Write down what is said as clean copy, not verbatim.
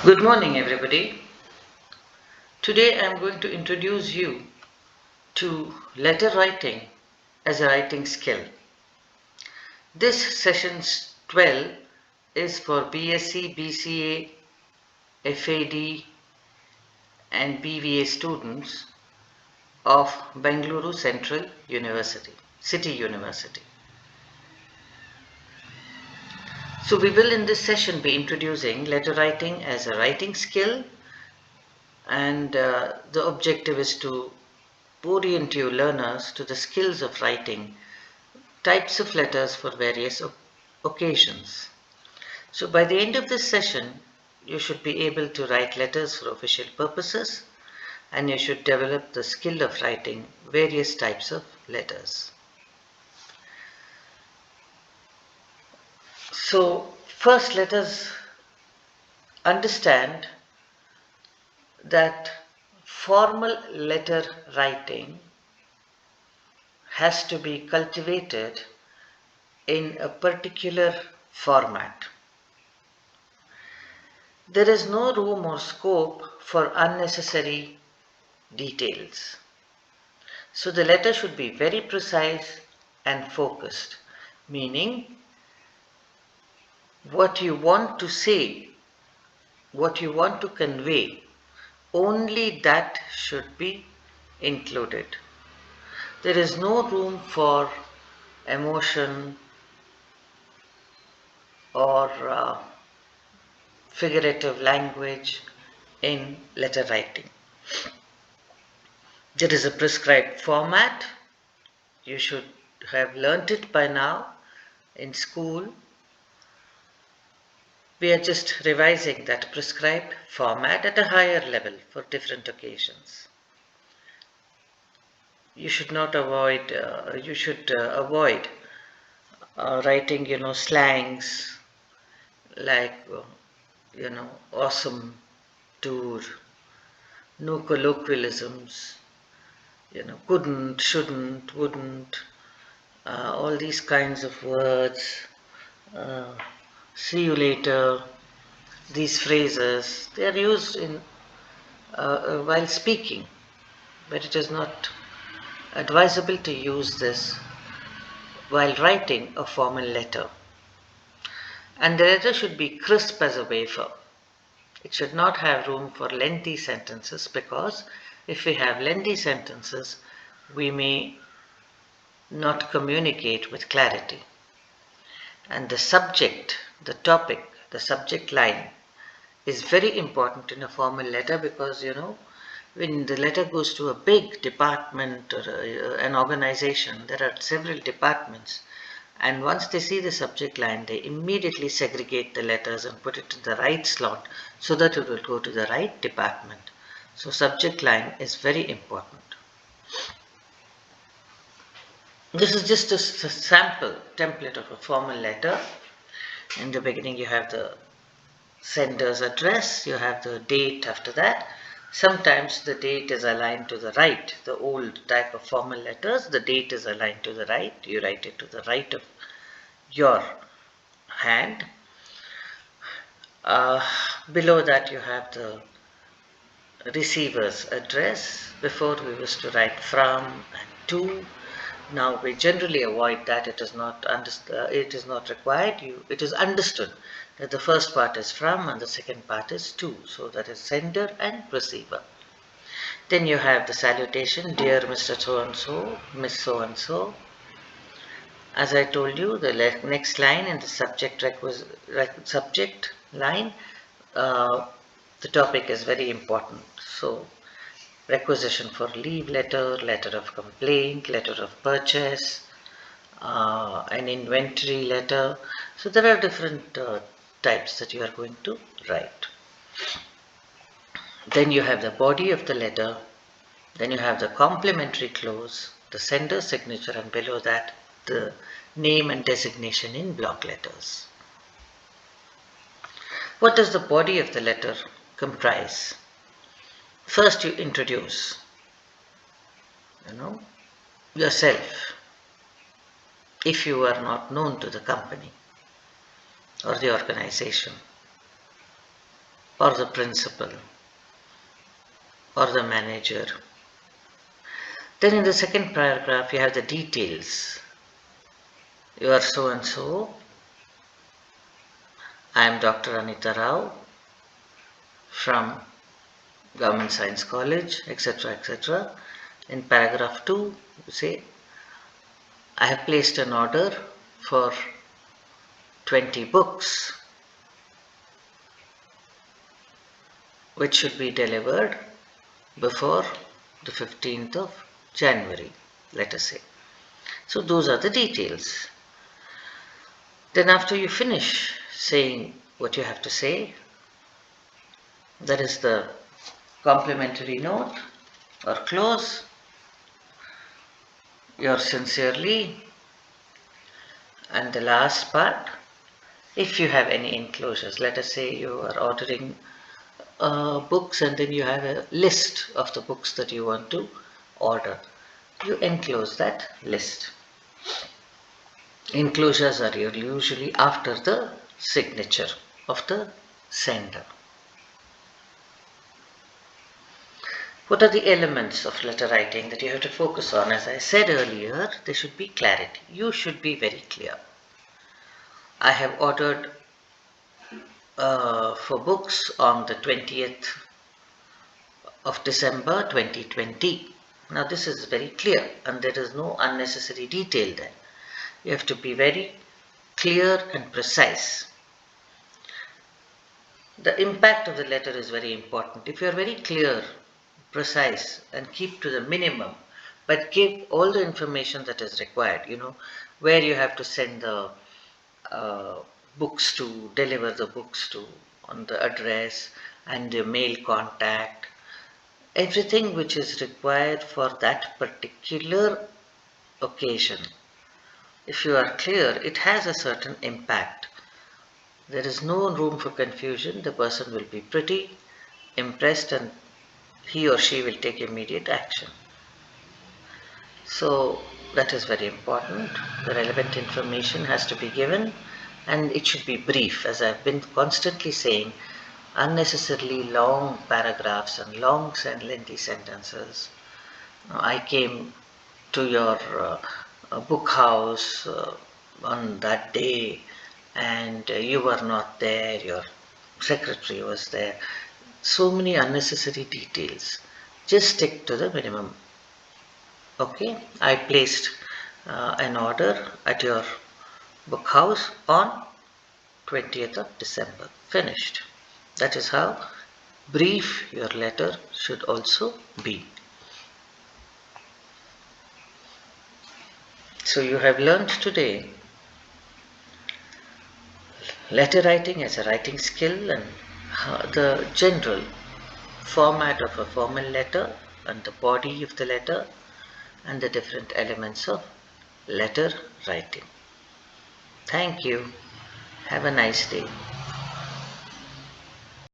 Good morning, everybody. Today I am going to introduce you to letter writing as a writing skill. This session 12 is for BSc, BCA, FAD, and BVA students of Bengaluru Central University, City University. So, we will in this session be introducing letter writing as a writing skill, and the objective is to orient you learners to the skills of writing types of letters for various occasions. So by the end of this session, you should be able to write letters for official purposes, and you should develop the skill of writing various types of letters. So first, let us understand that formal letter writing has to be cultivated in a particular format. There is no room or scope for unnecessary details. So the letter should be very precise and focused, meaning what you want to say, what you want to convey, only that should be included. There is no room for emotion or figurative language in letter writing. There is a prescribed format. You should have learnt it by now in school. We are just revising that prescribed format at a higher level for different occasions. You should not avoid, you should avoid writing, slangs like, awesome tour, no colloquialisms, couldn't, shouldn't, wouldn't, all these kinds of words, uh, see you later, these phrases, they are used in while speaking, but it is not advisable to use this while writing a formal letter. And the letter should be crisp as a wafer. It should not have room for lengthy sentences, because if we have lengthy sentences, we may not communicate with clarity. And the subject, the topic, the subject line is very important in a formal letter, because when the letter goes to a big department or an organization, there are several departments, and once they see the subject line, they immediately segregate the letters and put it in the right slot so that it will go to the right department. So subject line is very important. This is just a sample template of a formal letter. In the beginning you have the sender's address, you have the date after that. Sometimes the date is aligned to the right. The old type of formal letters, the date is aligned to the right. You write it to the right of your hand. Uh, Below that you have the receiver's address. Before we used to write from and to. Now we generally avoid that. It is not required. It is understood that the first part is from and the second part is to. So that is sender and receiver. Then you have the salutation, dear Mr. So and so, Miss so and so. As I told you, the next line in the subject line, uh, the topic is very important. So requisition for leave letter, letter of complaint, letter of purchase, an inventory letter. So there are different types that you are going to write. Then you have the body of the letter. Then you have the complimentary clause, the sender's signature, and below that the name and designation in block letters. What does the body of the letter comprise? First you introduce, yourself, if you are not known to the company or the organization. or the principal or the manager. Then in the second paragraph, you have the details. You are so and so. I am Dr. Anita Rao from Government Science College, etc. etc. In paragraph 2, you say, I have placed an order for 20 books which should be delivered before the 15th of January, let us say. So those are the details. Then after you finish saying what you have to say, that is the complimentary note or close, yours sincerely, and the last part, if you have any enclosures, let us say you are ordering books and then you have a list of the books that you want to order, you enclose that list. Enclosures are usually after the signature of the sender. What are the elements of letter writing that you have to focus on? As I said earlier, there should be clarity. You should be very clear. I have ordered for books on the 20th of December 2020. Now this is very clear and there is no unnecessary detail there. You have to be very clear and precise. The impact of the letter is very important. If you are very clear, precise, and keep to the minimum, but give all the information that is required, where you have to send the books to, deliver the books to, on the address and the mail contact, everything which is required for that particular occasion. If you are clear, it has a certain impact. There is no room for confusion. The person will be pretty impressed and he or she will take immediate action. So that is very important. The relevant information has to be given and it should be brief. As I've been constantly saying, unnecessarily long paragraphs and long and lengthy sentences. I came to your book house on that day and you were not there, your secretary was there. So many unnecessary details. Just stick to the minimum. Okay, I placed an order at your book house on 20th of December. Finished. That is how brief your letter should also be. So you have learned today letter writing as a writing skill and the general format of a formal letter and the body of the letter and the different elements of letter writing. Thank you. Have a nice day.